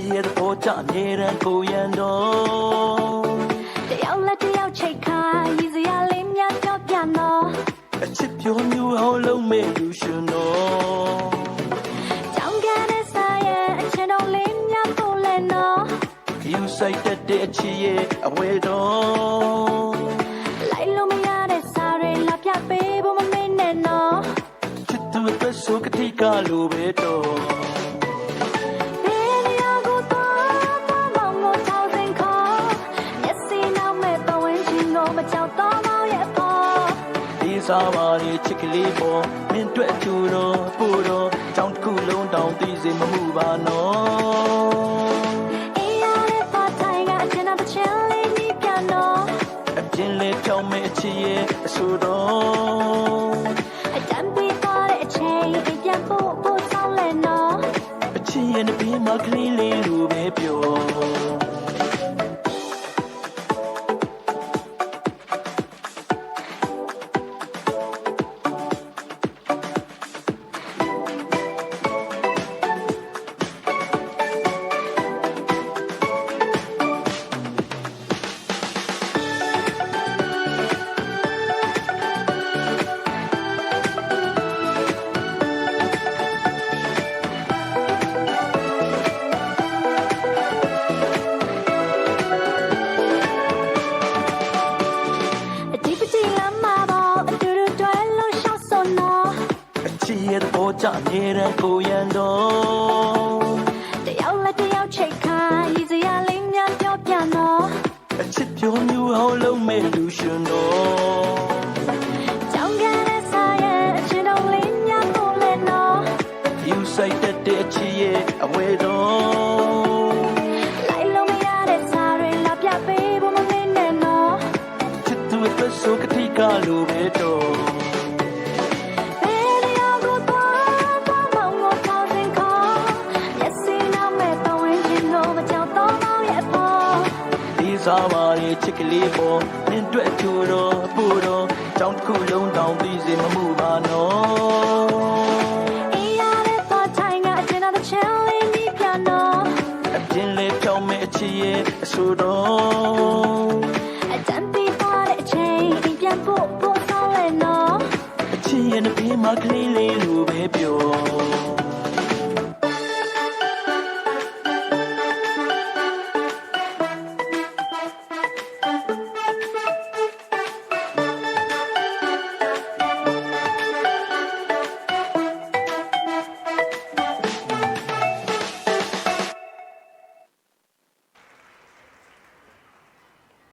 ရဲ့သဘောကျအမြဲတမ်းကိုရန်တော့တယောက်လက်တယောက်ချိတ်ခါရည်စရာလေးများပြောပြနော်အချစ်ပြောမျိုးဟောလုံးမဲ့လူရှင်တော့ကြောင်ကန်တဲ့စားရဲ့အချင်တော်လေးများပို့လဲနော်ယူဆိုင်တဲ့အချစ်ရဲ့အဝဲတော့လိုက်လို့မရတဲ့စားတွေလာပြပေးဖို့မမေ့နဲ့နော်ချစ်သူအတွက်ဆိုကတိကလိုပဲတော့စားပါလေချစ်ကလေးပေါ်မင်းတွေ့ချူတော့ပို့တော့ကြောင်တစ်ခုလုံးတောင်သိစေမမှုပါနော်အေးရတဲ့ပါတိုင်းကအကျဉ်းတော်တစ်ချင်းလေးနီးပြန်တော့အကျဉ်းလေးဖြောင်းမဲ့အချစ်ရဲ့အဆိုတော့အတမ်းပြီးသွားတဲ့အချိန်ပြန်ဖို့ဆောင်းလဲနော်အချစ်ရဲ့နှပင်းမှာကလေးလေးလိုပဲပြောရဲ့သဘောကျအမြဲတမ်းကိုရန်တော့တယောက်လက်တယောက်ချိတ်ခါရည်စရာလေးများပြောပြနော်အချစ်ပြောမျိုးဟောလုံးမဲ့လူရှင်တော့ကြောင်ကန်တဲ့စားရဲ့အချင်တော်လေးများပို့လဲနော်ယူဆိုင်တဲ့အချစ်ရဲ့အဝဲတော့လိုက်လို့မရတဲ့စားတွေလာပြပေးဖို့မမေ့နဲ့နော်ချစ်သူအတွက်ဆိုကတိကလိုပဲတော့စားပါလေချစ်ကလေးပေါ်မင်းတွေ့ချူတော့ပို့တော့ကြောင်တစ်ခုလုံးတောင်သိစေမမှုပါနော်အေးရတဲ့ပါတိုင်းကအကျဉ်းတော်တစ်ချင်းလေးနီးပြန်တော့အကျဉ်းလေးဖြောင်းမဲ့အချစ်ရဲ့အဆိုတော့အတမ်းပြီးသွားတဲ့အချိန်ပြန်ဖို့ဆောင်းလဲနော်အချစ်ရဲ့နှပင်းမှာကလေးလေးလိုပဲပြော